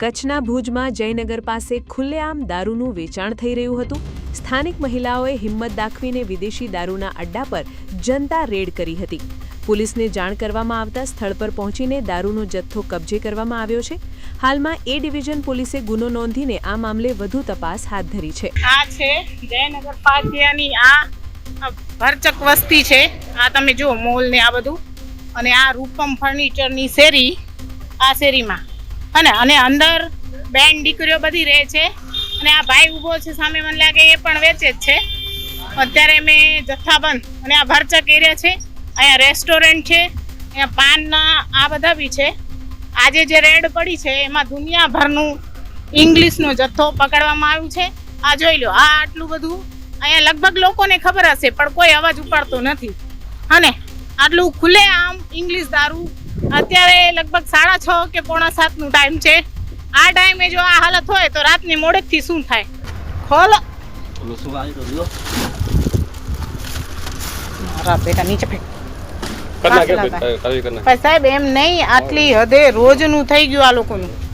કચ્છના ભુજમાં જયનગર પાસે ખુલ્લેઆમ દારૂનું વેચાણ થઈ રહ્યું હતું। સ્થાનિક મહિલાઓએ હિંમત દાખવીને વિદેશી દારૂના અડ્ડા પર જનતા રેડ કરી હતી। પોલીસને જાણ કરવામાં આવતા સ્થળ પર પહોંચીને દારૂનો જથ્થો કબજે કરવામાં આવ્યો છે। હાલમાં એ ડિવિઝન પોલીસે ગુનો નોંધીને આ મામલે વધુ તપાસ હાથ ધરી છે। આ છે જયનગર પાટિયાની આ ભરચક વસ્તી છે। આ તમે જો મોલ ને આ બધું, અને આ રૂપમ ફર્નિચરની શેરી, આ શેરીમાં અને અંદર બેન દીકરીઓ બધી રહે છે। અને આ ભાઈ ઊભો છે સામે, મને લાગે એ પણ વેચે જ છે। અત્યારે મેં જથ્થાબંધ, અને આ ભરચક એરિયા છે। અહીંયા રેસ્ટોરન્ટ છે, અહીંયા પાનના આ બધા બી છે। આજે જે રેડ પડી છે એમાં દુનિયાભરનું ઇંગ્લિશનો જથ્થો પકડવામાં આવ્યું છે। આ જોઈ લો, આ આટલું બધું અહીંયા લગભગ લોકોને ખબર હશે પણ કોઈ અવાજ ઉપાડતો નથી। અને આટલું ખુલ્લે આમ ઇંગ્લિશ દારૂ અત્યારે લગભગ 6:30 કે 6:45નો ટાઈમ છે। આ ટાઈમે જો આ હાલત હોય તો રાતની મોડેકથી શું થાય? ખોલો મારા બેટા નીચે ફેંક। સાહેબ એમ નહીં, આટલી હદે રોજનું થઈ ગયું આ લોકોનું।